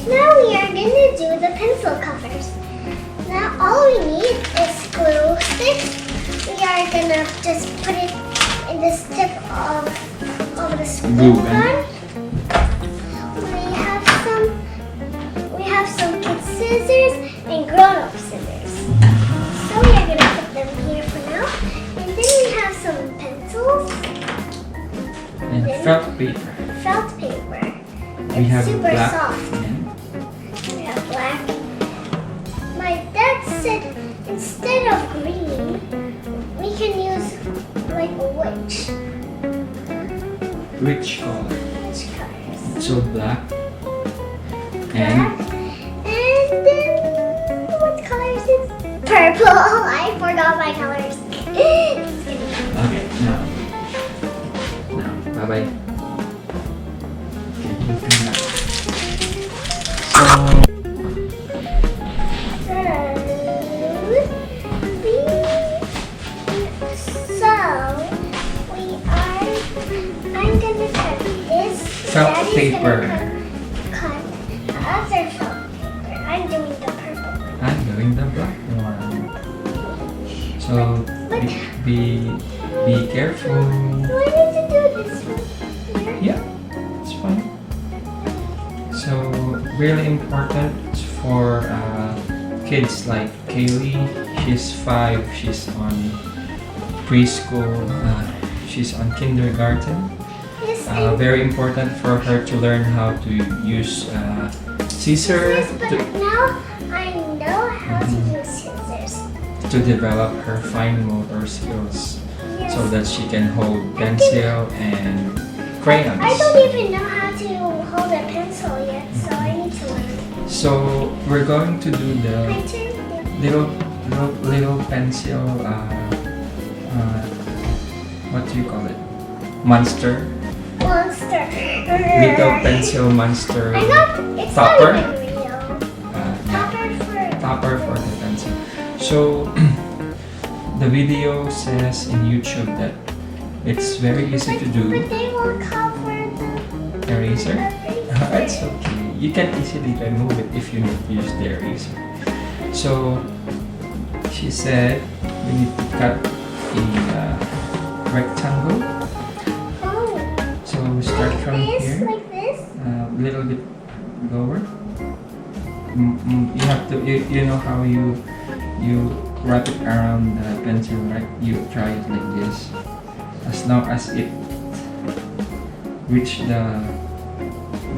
Now we are going to do the pencil covers. Now all we need is glue sticks. We are going to just put it in the tip of the glue gun. We have some kids scissors and grown-up scissors. So we are going to put them here for now. And then we have some pencils. And felt paper. Felt paper. We have super black soft. and We have black. My dad said instead of green, we can use like which color? Which colors? So black Black. and And then what color is it? Purple. I forgot my colors. okay, now bye bye. I'm gonna cut this. Felt Daddy's paper. gonna cut the other felt paper. I'm doing the purple one. I'm doing the black one. So be careful. Do I need to do this one here? Yeah, it's fine. So really important for kids like Kaylee. She's 5. She's on preschool. She's on kindergarten. Yes, Very important for her to learn how to use scissors yes, but now I know how to use scissors. to develop her fine motor skills, Yes. so that she can hold pencil and crayons. I don't even know how to hold a pencil yet, so I need to learn. So we're going to do the Painter? little pencil. What do you call it? Monster. Monster. Little pencil monster. It's Topper? not even real. Topper for the pencil. So the video says in YouTube that it's very easy to do. But they will cover the Eraser? eraser. It's okay. You can easily remove it if you need to use the eraser. So she said we need to cut a rectangle. Oh. So we start from here. Like this? A little bit lower. You have to. You know how you wrap it around the pencil, right? You try it like this. As long as it reach the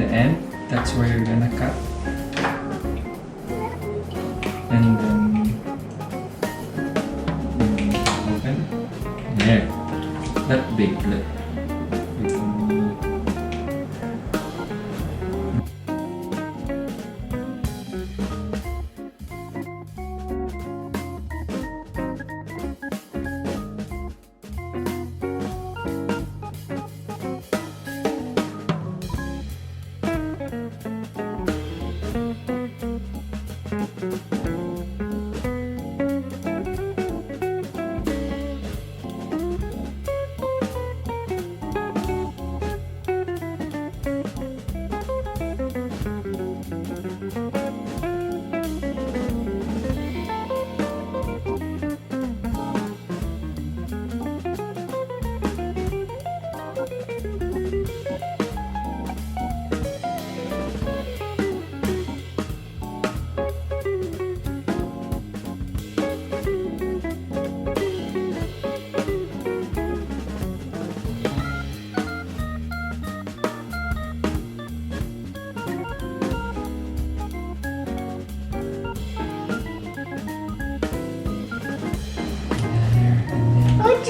end, that's where you're gonna cut. And then open. Yeah, that big. Look.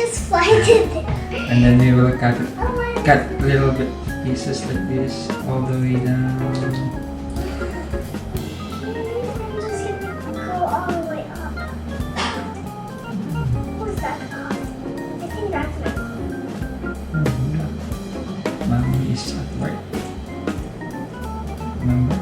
just fly to there. And then we will cut it. Oh my Cut little bit pieces like this all the way down. I'm just gonna go all the way up. Who's that called? I think that's my mom. Mommy is at work. Remember?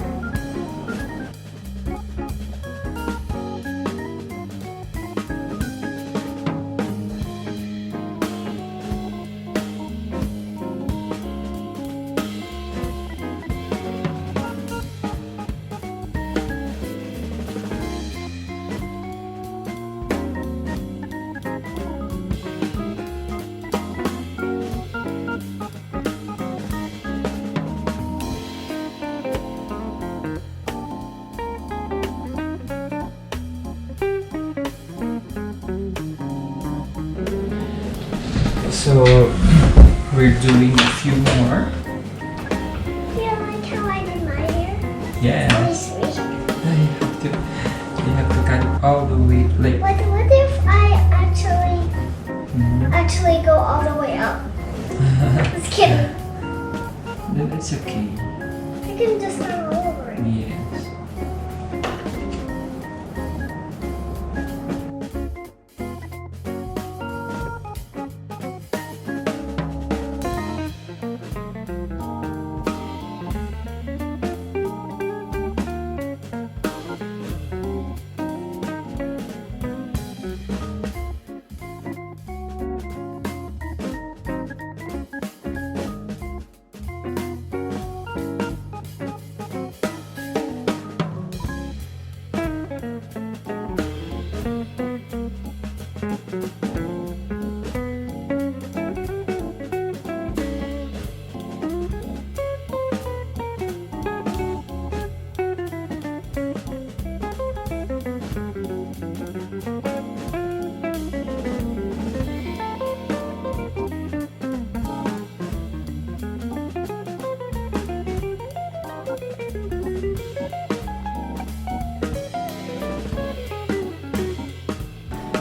So we're doing a few more. Yeah, like how I did my hair. Yes. Really sweet. You have to cut it all the way. Like. What if I Mhm. actually go all the way up? Just kidding. Then it's okay. I can just start all over again. Yes.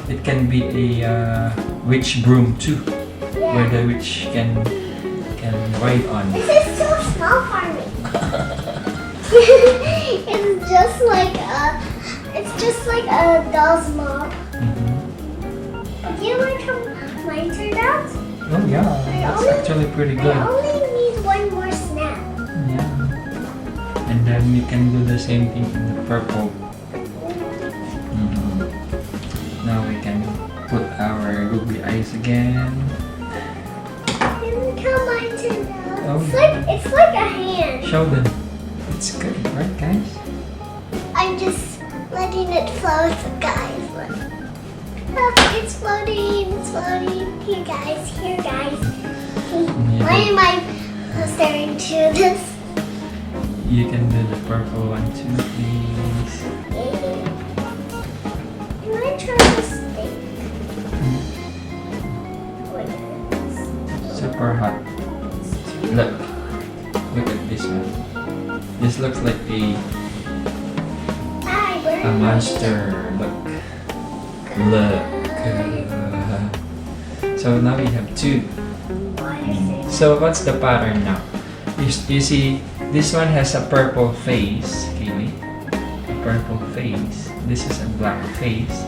It can be a witch broom too, where the witch can ride on. This is so small for me. It's just like a doll's mop. But do you like how mine turned out? Oh yeah, that's actually pretty good. I only need one more snap. Yeah. And then we can do the same thing in the purple. Now we can put our googly eyes again. And look how mine turned out. Oh. It's like a hand. Show them. It's good, right guys? I'm just letting it float, guys. Look. Look, it's floating, it's floating. Here, guys. Why am I staring to this? You can do the purple one too, please. Can I try this thing? Super hot. Look at this one. This looks like a monster. Look. So now we have two. So what's the pattern now? You see, this one has a purple face, Kaylee. A purple face. This is a black face.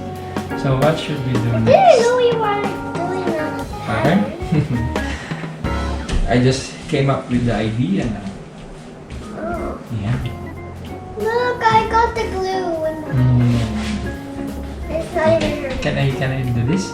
So what should we do I didn't next? know we were doing a Pattern? I just came up with the idea now. Oh. Yeah. Look, I got the glue. It's not even hurting. Can I do this?